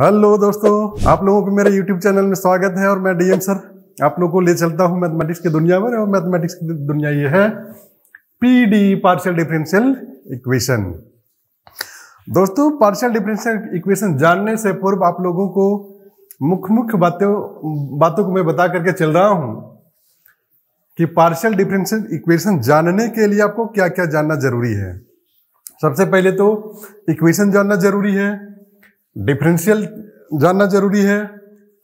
Hello दोस्तों, आप लोगों को मेरे YouTube चैनल में स्वागत है और मैं डीएम सर आप लोगों को ले चलता हूं मैथमेटिक्स की दुनिया में। और मैथमेटिक्स की दुनिया ये है पीडी, पार्शियल डिफरेंशियल इक्वेशन। दोस्तों, पार्शियल डिफरेंशियल इक्वेशन जानने से पूर्व आप लोगों को मुख्य बातों को मैं बता करके चल रहा हूं कि पार्शियल डिफरेंशियल इक्वेशन जानने के लिए आपको क्या क्या जानना जरूरी है। सबसे पहले तो इक्वेशन जानना जरूरी है, डिफरेंशियल जानना जरूरी है,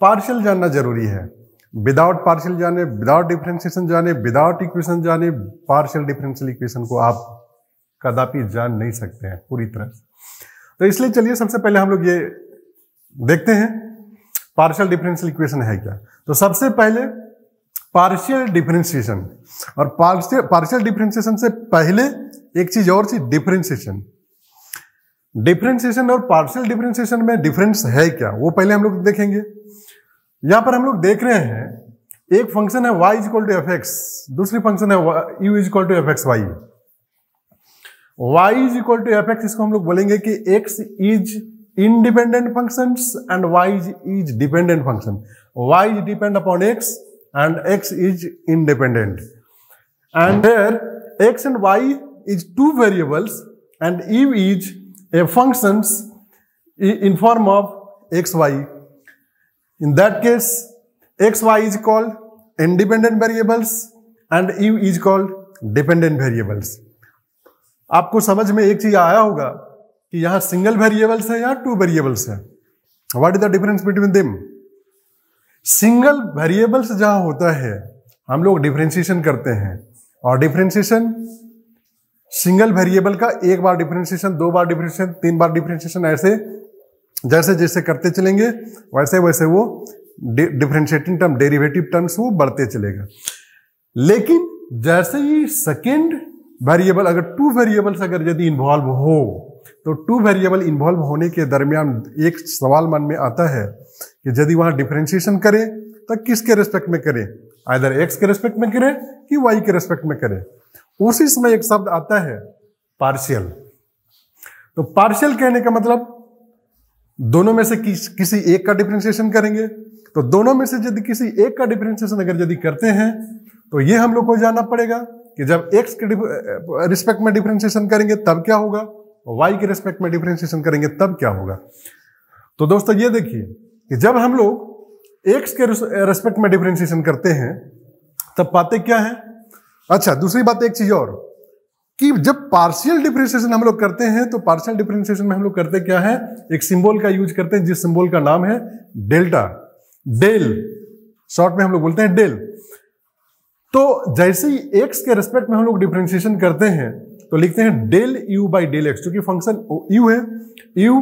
पार्शियल जानना जरूरी है। विदाउट पार्शियल जाने, विदाउट डिफरेंशिएशन जाने, विदाउट इक्वेशन जाने पार्शियल डिफरेंशियल इक्वेशन को आप कदापि जान नहीं सकते हैं पूरी तरह से। तो इसलिए चलिए सबसे पहले हम लोग ये देखते हैं पार्शियल डिफरेंशियल इक्वेशन है क्या। तो सबसे पहले पार्शियल डिफरेंशिएशन, और पार्शियल डिफरेंशिएशन से पहले एक चीज और थी, डिफरेंशिएशन। डिफरेंशिएशन और पार्शियल डिफरेंशिएशन में डिफरेंस है क्या, वो पहले हम लोग देखेंगे। यहां पर हम लोग देख रहे हैं एक फंक्शन है y equal to f x, दूसरी फंक्शन है u equal to f x y. y is equal to f x, इसको हम लोग बोलेंगे कि x is independent function and y is dependent function. y is depend upon x and x is independent, and here x and y is two variables and u is a functions in form of xy. In that case, xy is called independent variables and u is called dependent variables. आपको समझ में एक चीज आया होगा कि यहां single variables है या टू वेरिएबल्स है। What is the difference between them? Single variables जहां होता है हम लोग डिफरेंशिएशन करते हैं, और डिफरेंशिएशन सिंगल वेरिएबल का एक बार डिफरेंशिएशन, दो बार डिफरेंशिएशन, तीन बार डिफरेंशिएशन, ऐसे जैसे जैसे करते चलेंगे वैसे वैसे वो डिफरेंशिएटिंग टर्म, डेरिवेटिव टर्म्स वो बढ़ते चलेगा। लेकिन जैसे ही सेकेंड वेरिएबल, अगर टू वेरिएबल्स अगर यदि इन्वॉल्व हो, तो टू वेरिएबल इन्वॉल्व होने के दरमियान एक सवाल मन में आता है कि यदि वहां डिफरेंशिएशन करें तो किसके रेस्पेक्ट में करें, आइदर एक्स के रेस्पेक्ट में करें कि वाई के रेस्पेक्ट में करें। उसी समय एक शब्द आता है पार्शियल। तो पार्शियल कहने का मतलब दोनों में से किसी एक का डिफरेंशिएशन करेंगे। तो दोनों में से यदि किसी एक का डिफरेंशिएशन अगर यदि करते हैं तो ये हम लोग को जानना पड़ेगा कि जब एक्स के रिस्पेक्ट में डिफरेंशिएशन करेंगे तब क्या होगा, वाई के रिस्पेक्ट में डिफरेंशिएशन करेंगे तब क्या होगा। तो दोस्तों ये देखिए कि जब हम लोग एक्स के रिस्पेक्ट में डिफरेंशिएशन करते हैं तब पाते क्या है। अच्छा, दूसरी बात एक चीज और कि जब पार्शियल डिफरेंशिएशन हम लोग करते हैं तो पार्शियल डिफरेंशिएशन में हम लोग करते क्या है, एक सिंबल का यूज करते हैं जिस सिंबल का नाम है डेल्टा, डेल, शॉर्ट में हम लोग बोलते हैं डेल। तो जैसे ही एक्स के रेस्पेक्ट में हम लोग डिफरेंशिएशन करते हैं तो लिखते हैं del u by del x, क्योंकि फंक्शन यू है, u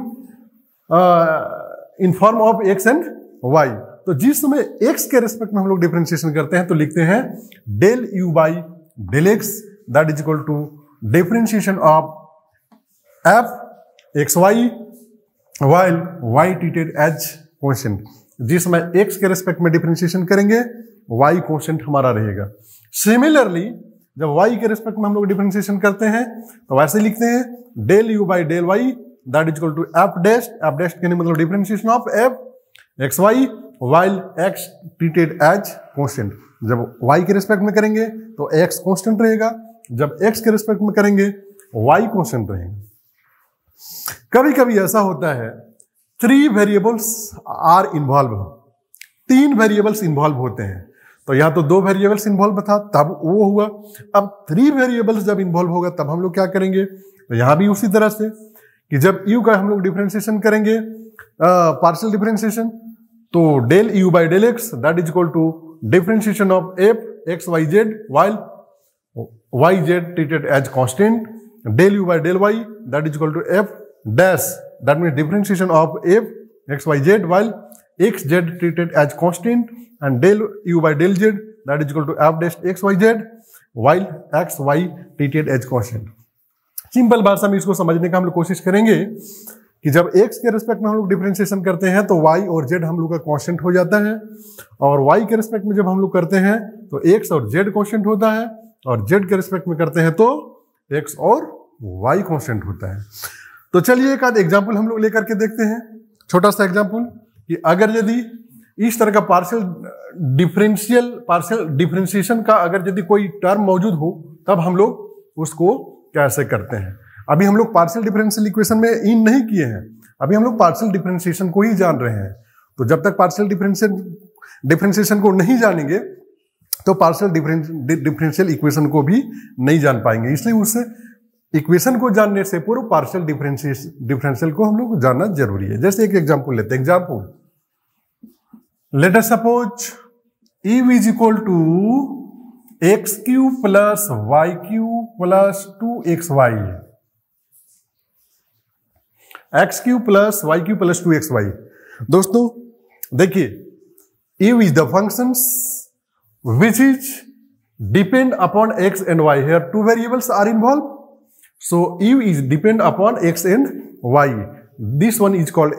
in form of x and y. तो जिस समय x के रेस्पेक्ट में हम लोग डिफरेंशिएशन करते हैं तो लिखते हैं del u by del x, that is equal to differentiation of f x y while y treated as constant. जिस समय x के रेस्पेक्ट में डिफरेंशिएशन करेंगे y कांस्टेंट हमारा रहेगा। सिमिलरली जब y के रेस्पेक्ट में हम लोग डिफरेंशिएशन करते हैं तो वैसे लिखते हैं del u by del y, that is equal to f dash, f dash कहने मतलब differentiation of f x y while x treated as constant। जब y के रिस्पेक्ट में करेंगे तो x कांस्टेंट रहेगा, जब x के रिस्पेक्ट में करेंगे y कांस्टेंट रहेगा। कभी कभी ऐसा होता है थ्री वेरिएबल्स आर इन्वॉल्व, तीन वेरिएबल्स इन्वॉल्व होते हैं। तो यहां तो दो वेरिएबल्स इन्वॉल्व था तब वो हुआ, अब थ्री वेरिएबल्स जब इन्वॉल्व होगा तब हम लोग क्या करेंगे। तो यहां भी उसी तरह से कि जब u का हम लोग डिफरेंशिएशन करेंगे, पार्शियल डिफरेंशिएशन, तो del u by del x, that is equal to differentiation of f x y z while y z treated as constant, del u by del y, that is equal to f dash, that means differentiation of f x y z while x z treated as constant, and del u by del z, that is equal to f dash x y z while x Y treated as constant. Simple भाषा में इसको समझने का हम लोग कोशिश करेंगे कि जब x के रिस्पेक्ट में हम लोग डिफरेंशिएशन करते हैं तो y और z हम लोग का कांस्टेंट हो जाता है, और y के रिस्पेक्ट में जब हम लोग करते हैं तो x और z कांस्टेंट होता है, और z के रिस्पेक्ट में करते हैं तो x और y कांस्टेंट होता है। तो चलिए एक आध एग्जाम्पल हम लोग लेकर के देखते हैं। छोटा सा एग्जांपल कि अगर यदि इस तरह का पार्शियल डिफरेंशिएशन का अगर यदि कोई टर्म मौजूद हो तब हम लोग उसको कैसे करते हैं। अभी हम लोग पार्शियल डिफरेंशियल इक्वेशन में इन नहीं किए हैं, अभी हम लोग पार्शियल डिफरेंशिएशन को ही जान रहे हैं। तो जब तक पार्शियल डिफरेंशिएशन को नहीं जानेंगे तो पार्शियल डिफरेंशियल इक्वेशन को भी नहीं जान पाएंगे। इसलिए उस इक्वेशन को जानने से पूर्व पार्शियल डिफरेंशियल को हम लोग जानना जरूरी है। जैसे एक एग्जांपल लेते हैं। Example, let us suppose u is equal to x cube plus y cube plus 2xy, x cube plus y cube plus 2xy। दोस्तों देखिए, u is the functions which is depend upon x and y. Here two variables are involved, so u is depend upon x and y. This one is called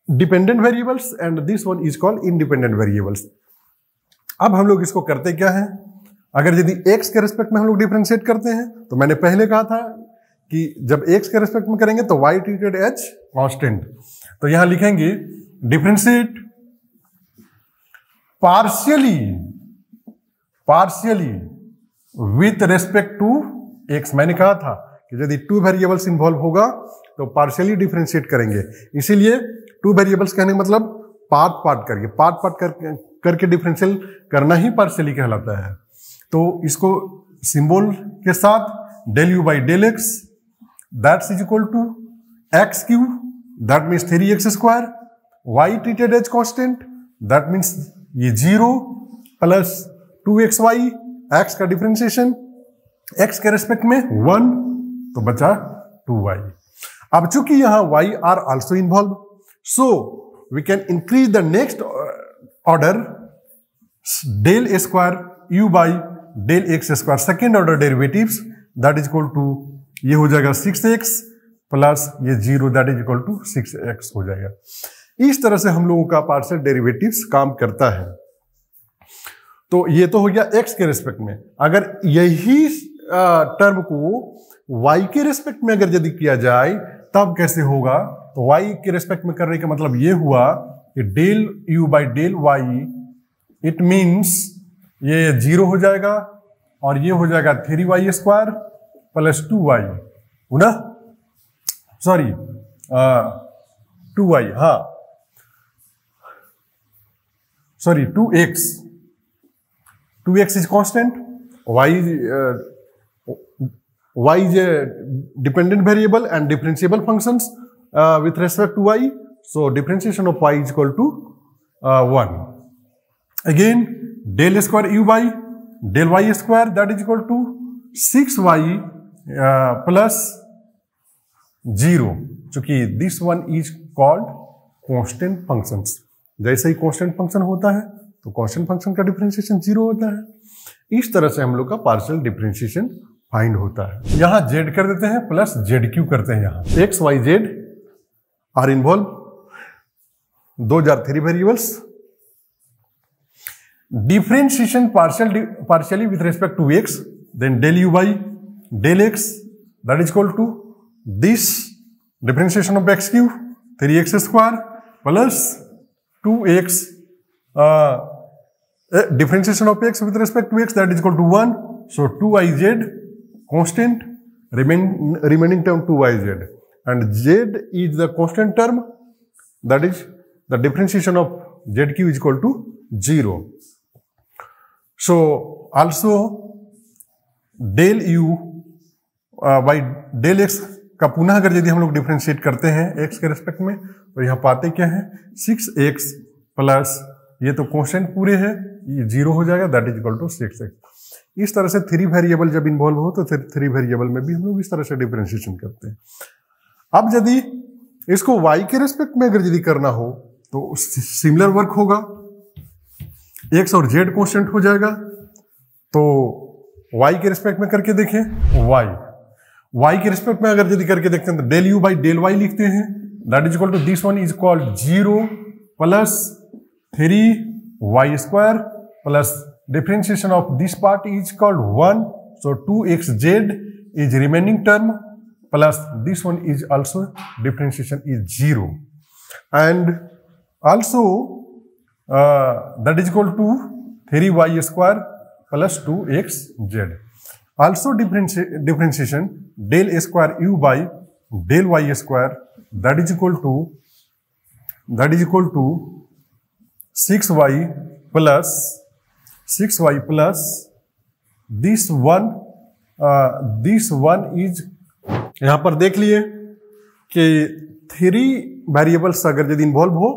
dependent variables and this one is called independent variables. अब हम लोग इसको करते क्या है, अगर यदि x के रेस्पेक्ट में हम लोग डिफरेंशिएट करते हैं तो मैंने पहले कहा था कि जब x के रेस्पेक्ट में करेंगे तो y ट्रीटेड एज कांस्टेंट। तो यहां लिखेंगे differentiate partially with respect to x. मैंने कहा था कि यदि टू वेरिएबल्स इन्वॉल्व होगा तो पार्शियली डिफरेंशिएट करेंगे। इसीलिए टू वेरिएबल्स कहने का मतलब पार्ट करके डिफरेंशियल करना ही पार्शियली कहलाता है। तो इसको सिंबल के साथ del u by del x that's is equal to x q that means 3x², y treated as constant that means ये 0 प्लस 2xy, x का डिफरेंशिएशन x के रेस्पेक्ट में 1 तो बचा 2y। अब चूंकि यहां y are also involve, so we can increase the next order del square u by del x², second order derivatives that is equal to ये हो जाएगा 6x प्लस ये 0 that is equal to 6x हो जाएगा। इस तरह से हम लोगों का पार्शियल डेरिवेटिव्स काम करता है। तो ये तो हो गया x के रेस्पेक्ट में। अगर यही टर्म को y के रेस्पेक्ट में अगर यदि किया जाए तब कैसे होगा, तो y के रेस्पेक्ट में करने का मतलब ये हुआ कि del u by del y, it means ये 0 हो जाएगा और ये हो जाएगा 3y² प्लस 2y, ना सॉरी 2y, हाँ sorry 2x is constant, y is a dependent variable and differentiable functions with respect to y, so differentiation of y is equal to 1. Again del square u by del y² that is equal to 6y plus 0, चूंकि this one is called constant functions। जैसे ही constant function होता है तो constant function का differentiation 0 होता है। इस तरह से हम लोग का पार्शियल डिफरेंशिएशन फाइंड होता है। यहां z कर देते हैं प्लस zq करते हैं। यहां x y z are involve, those are 3 variables. Differentiation partially with respect to x, then del u by del x that is equal to this differentiation of x³ 3x² plus 2x differentiation of x with respect to x that is equal to 1, so 2yz constant, remaining term 2yz, and z is the constant term, that is the differentiation of zq is equal to 0. So also del u by del x का पुनः अगर यदि हम लोग differentiate करते हैं x के respect में तो यहाँ पाते क्या है 6x प्लस ये तो कांस्टेंट पूरे है, ये 0 हो जाएगा that is equal to 6x। इस तरह से 3 वेरिएबल जब इन्वॉल्व हो तो 3 वेरिएबल में भी हम लोग इस तरह से डिफरेंशिएशन करते हैं। अब यदि इसको y के रेस्पेक्ट में अगर यदि करना हो तो सिमिलर वर्क होगा, x और z कांस्टेंट हो जाएगा। तो y के रेस्पेक्ट में करके देखें, y के रेस्पेक्ट में अगर यदि करके देखते हैं तो del u by del y लिखते हैं that is equal to this one is called 0 plus 3y² plus differentiation of this part is called 1, so 2xz is remaining term plus this one is also differentiation is 0। and also that is equal to 3y square plus 2xz. Also differentiation del a square u by del y square that is equal to 6y plus this one is, यहां पर देख लिए कि 3 variables अगर यदि involve हो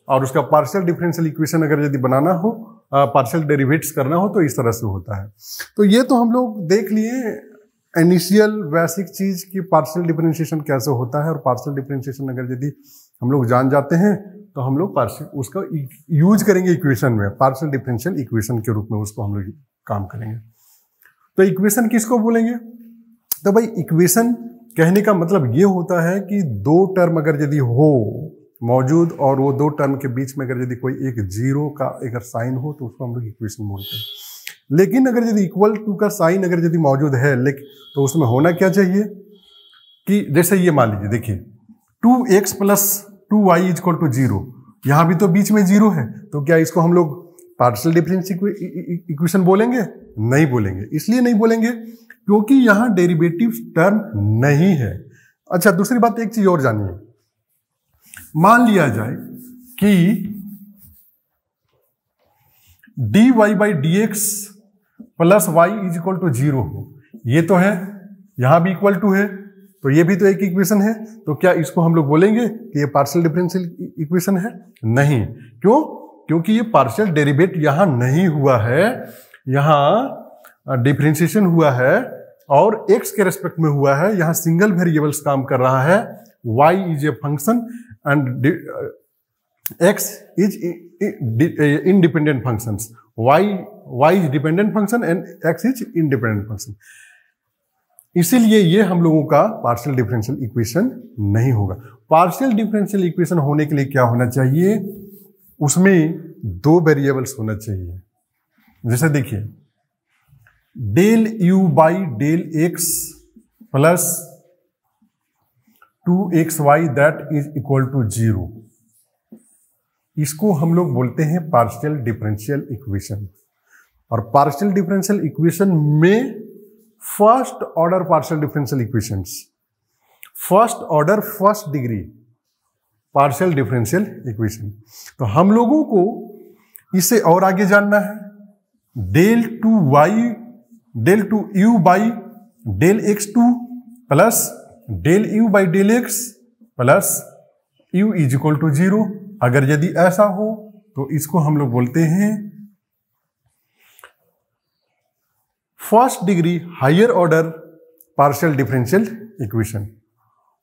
और उसका पार्शियल डिफरेंशियल इक्वेशन अगर यदि बनाना हो, पार्शियल डेरिवेटिव्स करना हो, तो इस तरह से होता है। तो ये तो हम लोग देख लिए इनिशियल बेसिक चीज की पार्शियल डिफरेंशिएशन कैसे होता है, और पार्शियल डिफरेंशिएशन अगर यदि हम लोग जान जाते हैं तो हम लोग पार्शियल उसका यूज करेंगे इक्वेशन में, पार्शियल डिफरेंशियल इक्वेशन के रूप में उसको हम लोग काम करेंगे। तो इक्वेशन किसको बोलेंगे? तो भाई इक्वेशन कहने का मतलब ये होता है कि दो टर्म अगर यदि हो मौजूद और वो दो टर्म के बीच में अगर यदि कोई एक जीरो का अगर साइन हो तो उसको हम लोग इक्वेशन बोलते हैं। लेकिन अगर यदि इक्वल टू का साइन अगर यदि मौजूद है लेकिन तो उसमें होना क्या चाहिए कि जैसे ये मान लीजिए, देखिए 2x plus 2y is equal to 0, यहां भी तो बीच में 0 है, तो क्या इसको हम लोग पार्शियल डिफरेंशियल इक्वेशन बोलेंगे? नहीं बोलेंगे। इसलिए नहीं बोलेंगे क्योंकि यहां डेरिवेटिव टर्म नहीं है। अच्छा, दूसरी बात एक चीज और जानिए, मान लिया जाए कि dy by d x plus y is equal to 0 हो, ये तो है, यहां भी इक्वल टू है, तो ये भी तो एक इक्वेशन है, तो क्या इसको हम लोग बोलेंगे कि ये पार्शियल डिफरेंशियल इक्वेशन है? नहीं। क्यों? क्योंकि ये पार्शियल डेरिवेटिव यहां नहीं हुआ है, यहां डिफरेंशिएशन हुआ है और x के रेस्पेक्ट में हुआ है, यहां सिंगल वेरिएबल्स काम कर रहा है, y is a function and x is independent functions, y is dependent function and x is independent function. इसीलिए ये हम लोगों का पार्शियल डिफरेंशियल इक्वेशन नहीं होगा। पार्शियल डिफरेंशियल इक्वेशन होने के लिए क्या होना चाहिए? उसमें दो वेरिएबल्स होना चाहिए। जैसे देखिए del u by del x plus 2xy that is equal to 0, इसको हम लोग बोलते हैं पार्शियल डिफरेंशियल इक्वेशन। और पार्शियल डिफरेंशियल इक्वेशन में first order partial differential equations, first order first degree partial differential equation. तो हम लोगों को इसे और आगे जानना है, del two u by del x2 plus del u by del x plus u is equal to 0। अगर यदि ऐसा हो तो इसको हम लोग बोलते हैं first degree higher order partial differential equation,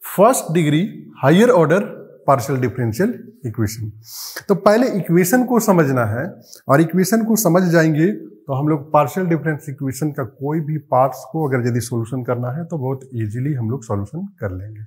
first degree higher order partial differential equation. तो पहले इक्वेशन को समझना है, और इक्वेशन को समझ जाएंगे तो हम लोग पार्शियल डिफरेंस इक्वेशन का कोई भी पार्ट्स को अगर यदि सॉल्यूशन करना है तो बहुत इजीली हम लोग सॉल्यूशन कर लेंगे।